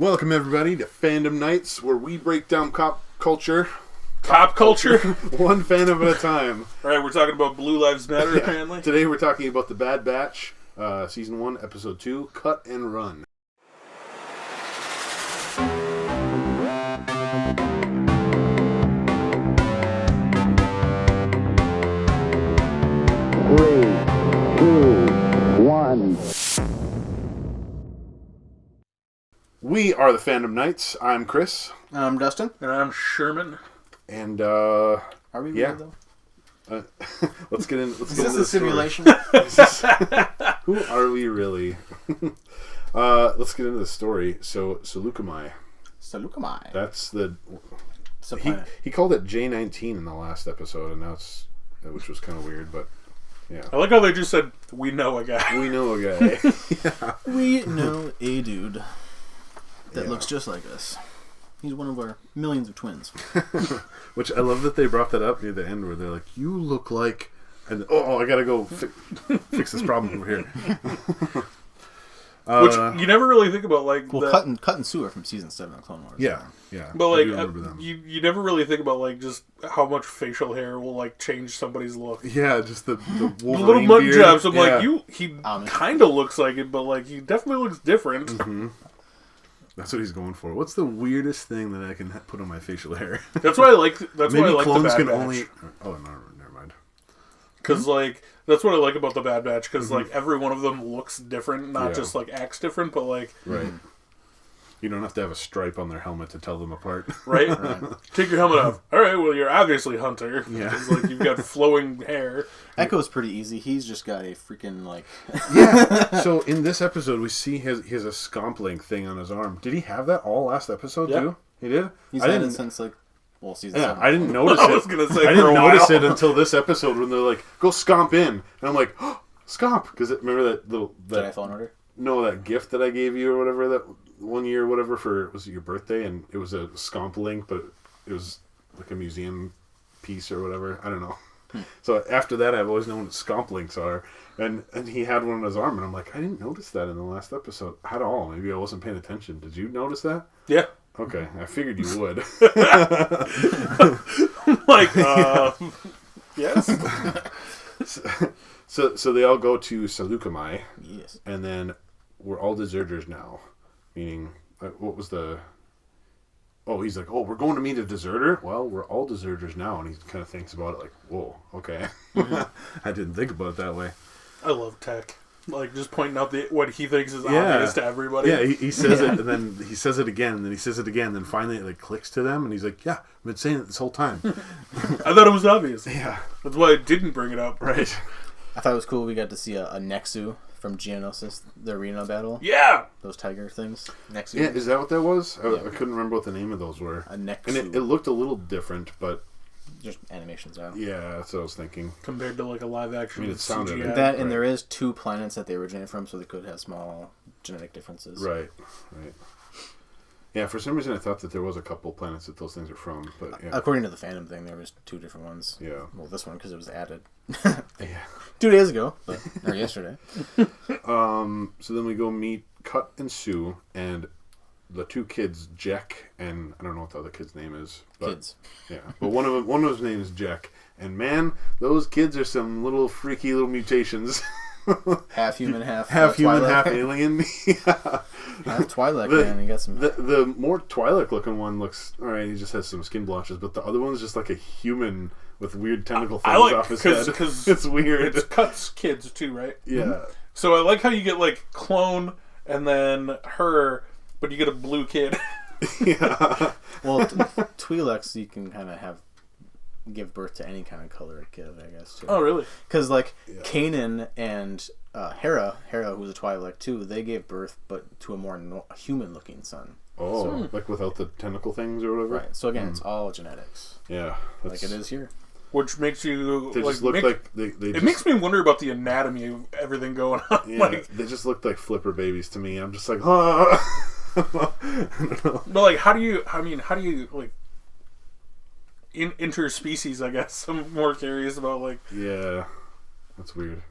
Welcome everybody to Phandom Knights, where we break down cop culture. Cop culture? One fandom at a time. Alright, we're talking about Blue Lives Matter, apparently. Today we're talking about The Bad Batch, Season 1, Episode 2, Cut and Run. Three, two, one. We are the Phandom Knights. I'm Chris. I'm Dustin. And I'm Sherman. And, Are we yeah. real, though? Let's get in. Is this a simulation? Who are we really? Let's get into the story. So, Saleucami. Saleucami. That's the... It's a planet. He called it J19 in the last episode, and now it's... Which was kind of weird, but... Yeah. I like how they just said, we know a guy. We know a guy. Yeah. We know a dude that looks just like us. He's one of our millions of twins. Which I love that they brought that up near the end where they're like, you look like... And I gotta go fix this problem over here. Which you never really think about, like... Well, Cut and Sue are from Season 7 of Clone Wars. Yeah. But, like, you never really think about, like, just how much facial hair will, like, change somebody's look. Yeah, just the Wolverine little mud beard. jobs. I'm Yeah. like, he kind of looks like it, but, like, he definitely looks different. Mm-hmm. That's what he's going for. What's the weirdest thing that I can put on my facial hair? That's why I like. That's Maybe why I like clones the Bad can Batch. only. Oh no, never mind. Because like that's what I like about the Bad Batch. Because like every one of them looks different, not just like acts different, but like right. You don't have to have a stripe on their helmet to tell them apart. Right? Take your helmet off. All right, well, you're obviously Hunter. Yeah. Because, like, you've got flowing hair. Echo's pretty easy. He's just got a freaking, like... Yeah. So, in this episode, we see he has a scomp link thing on his arm. Did he have that all last episode, too? He did? He's had it since, like... Well, Season 7. I didn't notice it. I was going to say I for didn't a notice while. it until this episode when they're like, go scomp in. And I'm like, oh, scomp. Because remember that little... Jedi Fallen Order? No, that gift that I gave you or whatever, that one year, whatever, for, was it your birthday? And it was a scomp link, but it was like a museum piece or whatever. I don't know. So after that, I've always known what scomp links are. And he had one on his arm, and I'm like, I didn't notice that in the last episode at all. Maybe I wasn't paying attention. Did you notice that? Yeah. Okay, I figured you would. Like, yes. So they all go to Saleucami. Yes. And then we're all deserters now. Meaning, what was the... Oh, he's like, we're going to meet a deserter? Well, we're all deserters now. And he kind of thinks about it like, whoa, okay. I didn't think about it that way. I love Tech. Like, just pointing out what he thinks is obvious to everybody. Yeah, he says it, and then he says it again, and then he says it again, and then finally it like clicks to them, and he's like, yeah, I've been saying it this whole time. I thought it was obvious. Yeah. That's why I didn't bring it up. Right. I thought it was cool we got to see a Nexu from Geonosis, the arena battle. Yeah! Those tiger things. Nexu. Yeah, is that what that was? I Yeah. couldn't remember what the name of those were. A Nexu. And it looked a little different, but... Just animations out. Yeah, that's what I was thinking. Compared to, like, a live-action it sounded... CGI. That, and there is 2 planets that they originate from, so they could have small genetic differences. Right. Yeah, for some reason I thought that there was a couple planets that those things are from, but yeah. According to the fandom thing, there was 2 different ones. Yeah. Well, this one because it was added Yeah. 2 days ago, or yesterday. So then we go meet Cut and Sue, and the 2 kids, Jack, and I don't know what the other kid's name is. But, Kids. Yeah, but one of his names is Jack, and man, those kids are some little freaky little mutations. Half human, half human, Twi'lek. half alien. Yeah. Half Twi'lek, man. You got some. The more Twi'lek looking one looks alright. He just has some skin blotches, but the other one's just like a human with weird tentacle things off his head. Cause it's weird. It's Cut's kids too, right? Yeah. So I like how you get like clone and then her, but you get a blue kid. Yeah. Well, Twi'leks you can kind of give birth to any kind of colored kid, I guess. Too. Oh, really? Because like Kanan and Hera, who's a Twi'lek too, they gave birth, but to a more human-looking son. Oh, like without the tentacle things or whatever. Right. So again, it's all genetics. Yeah. Like it is here. Which makes you They just look like they it makes me wonder about the anatomy of everything going on. Yeah, Like, they just look like flipper babies to me. I'm just like, I don't know. but like, how do you like interspecies? I guess I'm more curious about like. Yeah, that's weird.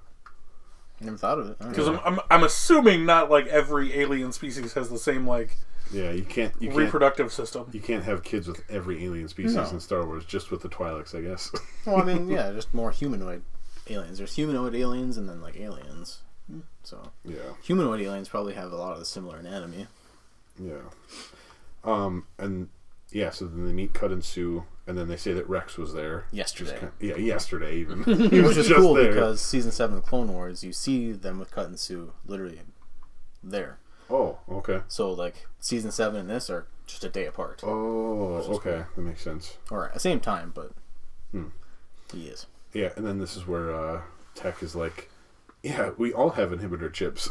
Never thought of it. Because I'm assuming not like every alien species has the same like Yeah, you can't reproductive system. You can't have kids with every alien species in Star Wars, just with the Twi'leks, I guess. Well, I mean, yeah, just more humanoid aliens. There's humanoid aliens and then like aliens. So humanoid aliens probably have a lot of the similar anatomy. Yeah. And yeah, so then they meet Cut and Sue, and then they say that Rex was there. Yesterday. Yesterday even. Which is cool because season 7 of Clone Wars, you see them with Cut and Sue literally there. Oh, okay. So like season 7 and this are just a day apart. Oh, okay. Cool. That makes sense. Or at the same time, but he is. Yeah, and then this is where Tech is like, yeah, we all have inhibitor chips.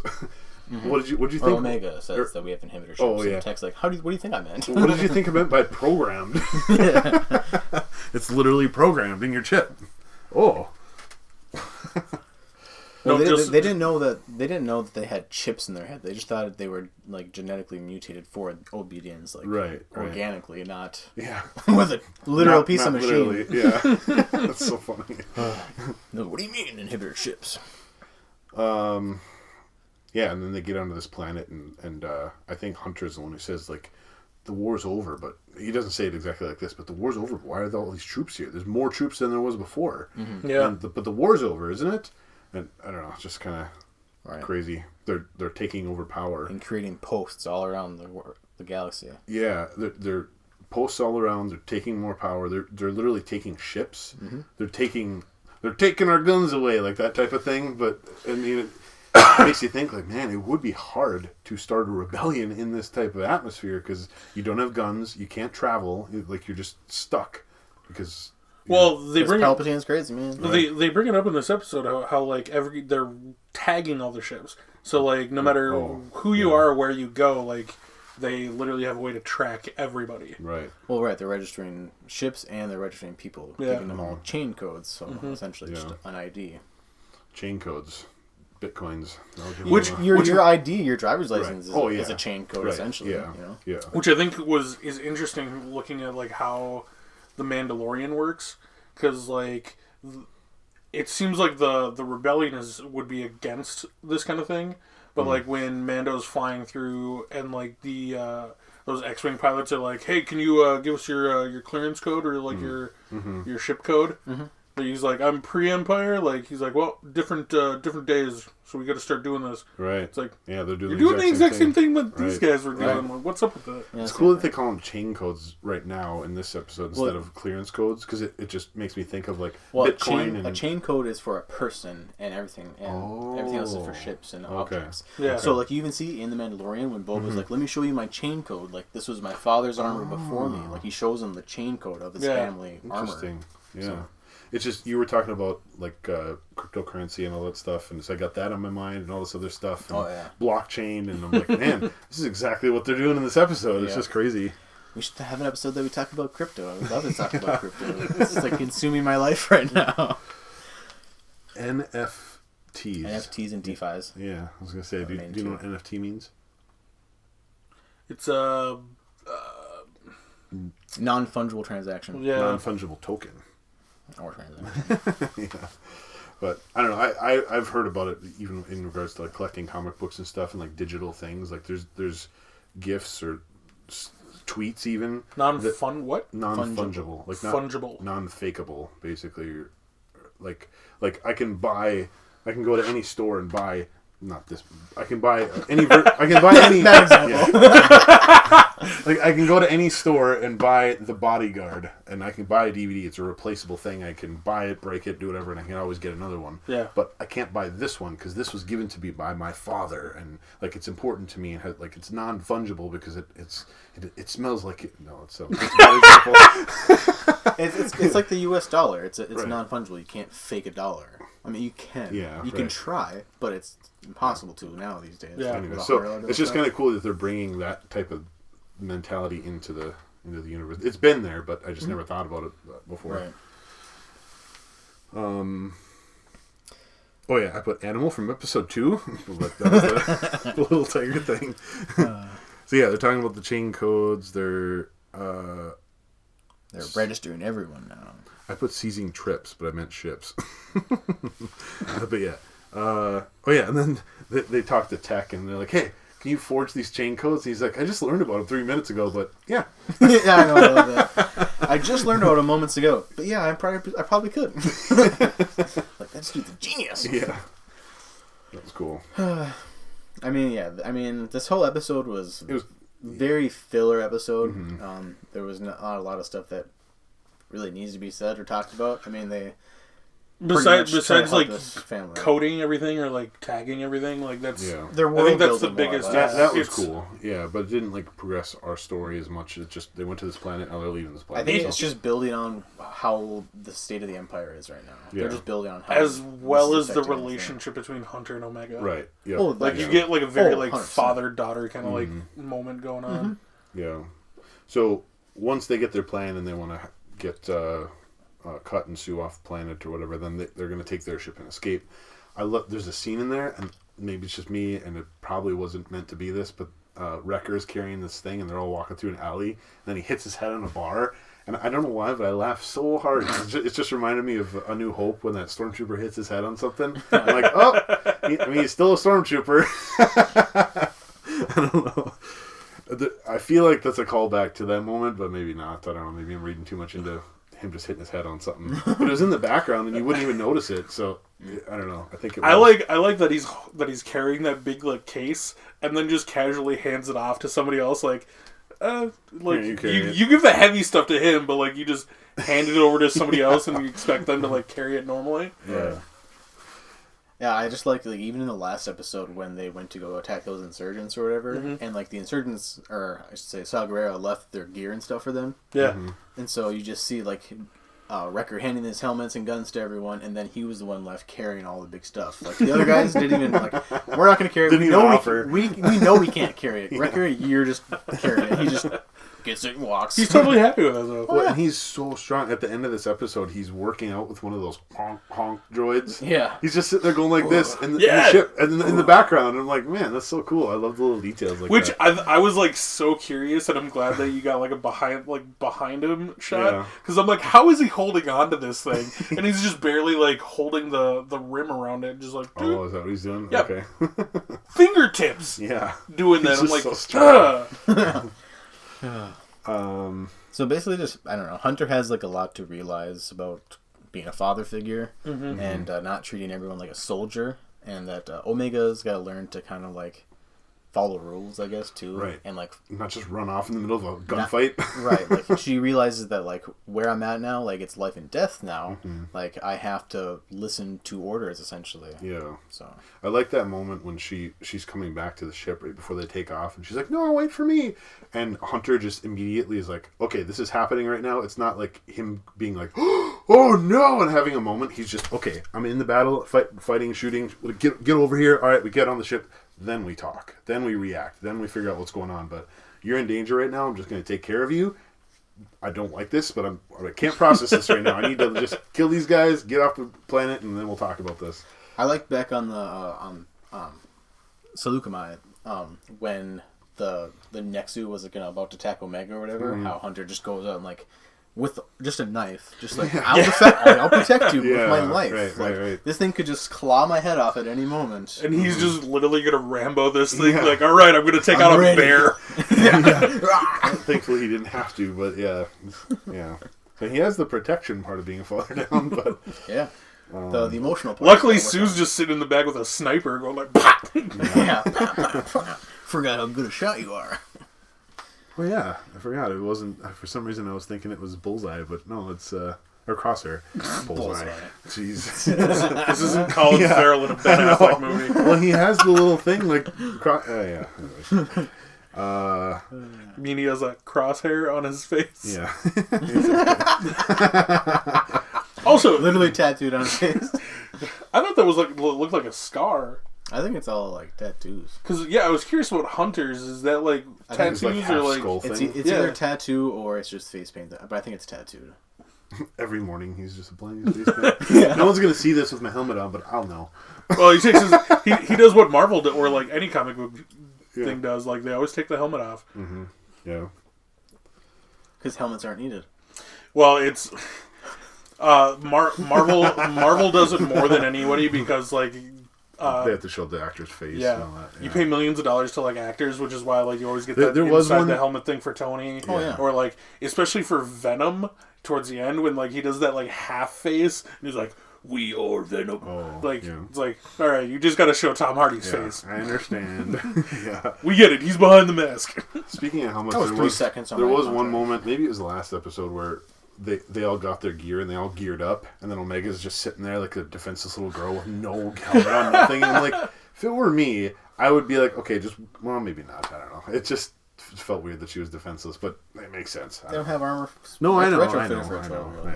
What did you think? Omega says that we have inhibitor chips. Oh, yeah. And Tech's like, what do you think I meant? What did you think I meant by programmed? It's literally programmed in your chip. Oh. Well, they didn't know that they had chips in their head. They just thought they were like genetically mutated for obedience, like organically, not with a literal piece of machine. Yeah, that's so funny. No, what do you mean inhibitor chips? Yeah, and then they get onto this planet, and I think Hunter's the one who says like, the war's over, but he doesn't say it exactly like this. But the war's over. Why are there all these troops here? There's more troops than there was before. Mm-hmm. Yeah, but the war's over, isn't it? And I don't know, it's just kind of crazy. They're taking over power and creating posts all around the galaxy. Yeah, they're posts all around. They're taking more power. They're literally taking ships. Mm-hmm. They're taking our guns away, like that type of thing. But I mean, it makes you think like, man, it would be hard to start a rebellion in this type of atmosphere because you don't have guns, you can't travel, like you're just stuck because. Well, they bring Palpatine's crazy, man. They bring it up in this episode how like they're tagging all the ships. So like no matter who you are or where you go, like they literally have a way to track everybody. Right. Well, they're registering ships and they're registering people, giving them all chain codes. So essentially, just an ID. Chain codes, bitcoins. Which your ID, your driver's license, is a chain code essentially. Yeah. You know? Yeah. Which I think is interesting, looking at like how the Mandalorian works, because like it seems like the rebellion would be against this kind of thing, but like when Mando's flying through and like the those X-wing pilots are like, hey, can you give us your clearance code or like your ship code? But he's like, I'm pre-Empire. Like he's like, well, different days, so we got to start doing this. Right. It's like, yeah, they're doing. You're doing the exact same thing that these guys were doing. Like, what's up with that? Yeah, it's cool that they call them chain codes right now in this episode instead of clearance codes, because it just makes me think of like Bitcoin. A chain code is for a person and everything, and everything else is for ships and objects. Yeah. So like you even see in the Mandalorian when Boba's like, let me show you my chain code. Like this was my father's armor before me. Like he shows him the chain code of his family armor. Interesting. Yeah. So, it's just, you were talking about like cryptocurrency and all that stuff, and so I got that on my mind and all this other stuff. And blockchain, and I'm like, man, this is exactly what they're doing in this episode. It's just crazy. We should have an episode that we talk about crypto. I would love to talk about crypto. It's like consuming my life right now. NFTs and DeFis. Yeah, I was gonna say, do you know what NFT means? It's non-fungible transaction. Yeah, non-fungible token. Or transaction. Yeah, but I don't know. I've heard about it even in regards to like collecting comic books and stuff and like digital things. Like there's gifts or tweets even what non-fungible, like fungible, non-fakeable. Basically, like I can go to any store and buy. Not this. I can buy any. I can buy any. That example. Like I can go to any store and buy The Bodyguard, and I can buy a DVD. It's a replaceable thing. I can buy it, break it, do whatever, and I can always get another one. Yeah. But I can't buy this one because this was given to me by my father, and like it's important to me, and like it's non-fungible because it smells like it. No, it's a bad example. It's like the U.S. dollar. It's non-fungible. You can't fake a dollar. I mean, you can. Yeah. You can try, but it's impossible to now these days. Yeah. Anyway, so it's just kind of cool that they're bringing that type of mentality into the universe. It's been there, but I just never thought about it before. Right. Oh yeah, I put animal from episode 2. But that was the little tiger thing. So yeah, they're talking about the chain codes. They're registering everyone now. I put seizing trips, but I meant ships. But yeah. Oh yeah, and then they talk to Tech, and they're like, "Hey, can you forge these chain codes? And he's like, I just learned about them 3 minutes ago, but yeah. Yeah, I know. I love that. I just learned about it moments ago, but yeah, I probably could. Like, that's dude's a genius. Yeah. That was cool. I mean, this whole episode was very filler episode. Mm-hmm. There was not a lot of stuff that really needs to be said or talked about. I mean, they besides like coding everything or like tagging everything, like that's their world. I think that's the biggest. That was cool. Yeah, but it didn't like progress our story as much. It's just they went to this planet, now they're leaving this planet. I think it's just building on how the state of the Empire is right now. Yeah. They're just building on how as well as the relationship between Hunter and Omega. Right. Yeah. Oh, like you get like a very like father-daughter kind of like moment going on. Mm-hmm. Yeah. So once they get their plan and they want to get Cut and Sue off the planet or whatever, then they're going to take their ship and escape. There's a scene in there, and maybe it's just me, and it probably wasn't meant to be this, but Wrecker's carrying this thing, and they're all walking through an alley, and then he hits his head on a bar, and I don't know why, but I laughed so hard. It just reminded me of A New Hope when that stormtrooper hits his head on something. I'm like, oh, he's still a stormtrooper. I don't know. I feel like that's a callback to that moment, but maybe not. I don't know. Maybe I'm reading too much into him just hitting his head on something, but it was in the background and you wouldn't even notice it. So I don't know. I think it was. I like that he's carrying that big like case and then just casually hands it off to somebody else. Like you give the heavy stuff to him, but like you just hand it over to somebody else and you expect them to like carry it normally. Yeah. Yeah, I just like even in the last episode when they went to go attack those insurgents or whatever, and like the insurgents, or I should say Saw Gerrera left their gear and stuff for them. Yeah. And so you just see like Wrecker handing his helmets and guns to everyone, and then he was the one left carrying all the big stuff. Like the other guys didn't even like. We're not going to carry it. We know we can't carry it. Wrecker, you're just carrying it. He just gets it and walks. He's totally happy with it though. Well, and he's so strong. At the end of this episode, he's working out with one of those honk droids. Yeah. He's just sitting there going like this in the ship and in the background. And I'm like, man, that's so cool. I love the little details like that. Which I was like so curious, and I'm glad that you got like a behind him shot, because I'm like, how is he holding on to this thing? And he's just barely like holding the rim around it, just like. Dude. Oh, is that what he's doing? Yeah. Okay. Fingertips. Yeah. Doing that. He's I'm like, so strong. So basically, just I don't know. Hunter has like a lot to realize about being a father figure and not treating everyone like a soldier, and that Omega's got to learn to kind of like follow rules, I guess, too. Right. And like not just run off in the middle of a gunfight. Right. Like she realizes that like where I'm at now, like it's life and death now. Like I have to listen to orders essentially. Yeah. So I like that moment when she's coming back to the ship right before they take off, and she's like, "No, wait for me." And Hunter just immediately is like, "Okay, this is happening right now." It's not like him being like, "Oh no," and having a moment. He's just, "Okay, I'm in the battle, fighting, shooting. Get over here. All right, we get on the ship. Then we talk. Then we react. Then we figure out what's going on. But you're in danger right now. I'm just going to take care of you. I don't like this, but I can't process this right now. I need to just kill these guys, get off the planet, and then we'll talk about this." I like back on the Seleucamide, when the Nexu was about to attack Omega or whatever, how Hunter just goes out and like with just a knife, just like I'll protect you with my life. Right. This thing could just claw my head off at any moment, and he's just literally gonna Rambo this thing. Like, all right, I'm gonna take out a bear. Thankfully, he didn't have to, but yeah. So he has the protection part of being a father down, but yeah. The emotional part. Luckily, Sue's just sitting in the back with a sniper going like, pop! Forgot how good a shot you are. Well, yeah, I forgot. It wasn't, for some reason I was thinking it was Bullseye, but no, it's, or Crosshair. Bullseye. Jeez. This isn't Colin Farrell in a Ben Affleck movie. Well, he has the little thing like, yeah. You mean he has a crosshair on his face? Yeah. Also, literally tattooed on his face. I thought that was looked like a scar. I think it's all like tattoos. Because I was curious about Hunter's. Is that like tattoos or like it's either tattoo or it's just face paint? But I think it's tattooed. Every morning he's just applying his face paint. No one's gonna see this with my helmet on, but I'll know. Well, he takes he does what Marvel did, or like any comic book thing does. Like they always take the helmet off. Mm-hmm. Yeah. Because helmets aren't needed. Well, it's Marvel does it more than anybody because like. they have to show the actor's face. Yeah. And all that. Yeah. You pay millions of dollars to like actors, which is why like you always get that There was inside one- the helmet thing for Tony. Oh, yeah. Or like especially for Venom towards the end when like he does that like half face and he's like, "We are Venom." Oh, like yeah. it's like, all right, you just got to show Tom Hardy's Yeah, face. I understand. Yeah. We get it. He's behind the mask. Speaking of helmets, That was there 3 was seconds on there my was one contract. moment, maybe it was the last episode, where they all got their gear and they all geared up, and then Omega's just sitting there like a defenseless little girl with no helmet on, nothing. And I'm like, if it were me, I would be like, okay, just well, maybe not. I don't know. It just felt weird that she was defenseless, but it makes sense. They don't have armor. No, I know, retrofitted for a 12-year-old,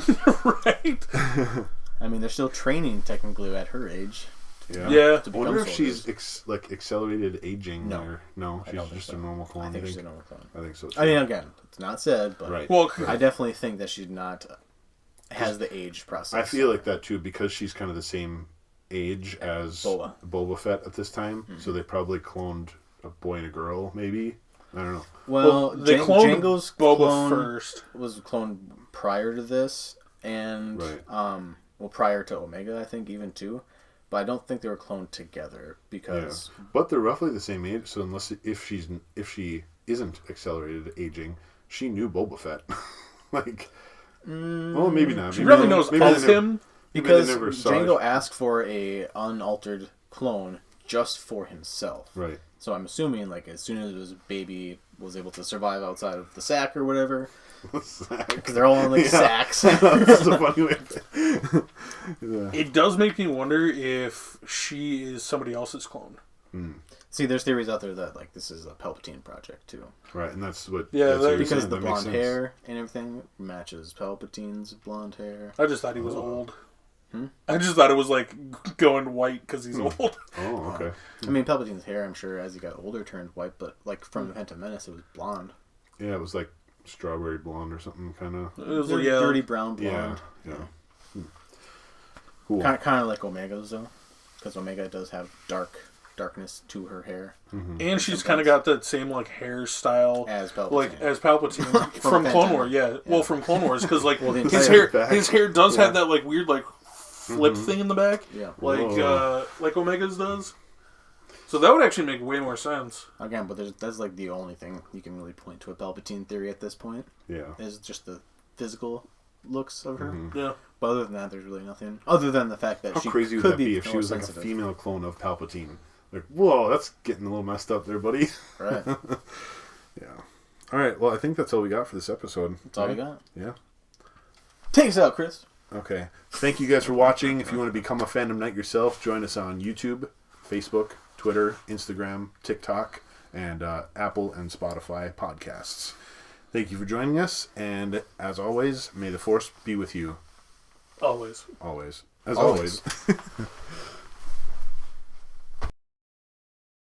you know? Right? I mean, they're still training technically at her age. Yeah. Yeah. To I wonder become if she's like accelerated aging. No. Or no, I she's don't think just so. a normal clone. I think you she's a normal clone. I think so. Too. I mean, again, it's not said, but Right. Well, I definitely think that she's not has the age process. I feel like that too because she's kind of the same age as Boba. Fett at this time. So they probably cloned a boy and a girl, maybe. I don't know. Well, they cloned Django's Boba clone first. was cloned prior to this, and Right. well, prior to Omega, I think even too. But I don't think they were cloned together Yeah. because But they're roughly the same age. So unless if she isn't accelerated aging, she knew Boba Fett. Like, well, maybe not. She Maybe really they- knows maybe they of never- him. maybe they because never saw Django it. asked for a unaltered clone just for himself. Right. So I'm assuming like as soon as his baby was able to survive outside of the sack or whatever, because they're all in like sacks. That's a funny way. Yeah. It does make me wonder if she is somebody else's clone. See, there's theories out there that like this is a Palpatine project too, Right, and that's what. Yeah, that's what you're because saying, the that makes blonde sense. hair and everything matches Palpatine's blonde hair. I just thought he was old. I just thought it was like going white because he's old. Oh, okay. I mean, Palpatine's hair, I'm sure, as he got older, turned white, but like from Phantom Menace, it was blonde. Yeah, it was like strawberry blonde or something, kind of. It was Dirty, like, yeah, dirty brown Yeah, blonde. yeah. Cool. Kind of like Omega's though, because Omega does have darkness to her hair and she's kind of got that same like hairstyle as Palpatine. like as Palpatine from Phantom. Clone Wars. Yeah, well, from Clone Wars because like the his entire hair, back. his hair does Yeah. have that like weird like flip thing in the back. Yeah. Like Omega's does. So that would actually make way more sense. Again, but that's like the only thing you can really point to a Palpatine theory at this point Yeah. is just the physical looks of her. Yeah. But other than that, there's really nothing. Other than the fact that How she crazy would could that be if she more was like a sensitive. female clone of Palpatine? Like, whoa, that's getting a little messed up there, buddy. Right. Yeah. All right. Well, I think that's all we got for this episode. That's all we got. Yeah. Take us out, Chris. Okay. Thank you guys for watching. If you want to become a Phandom Knight yourself, join us on YouTube, Facebook, Twitter, Instagram, TikTok, and Apple and Spotify podcasts. Thank you for joining us, and as always, may the Force be with you. Always. Always. As Always. always.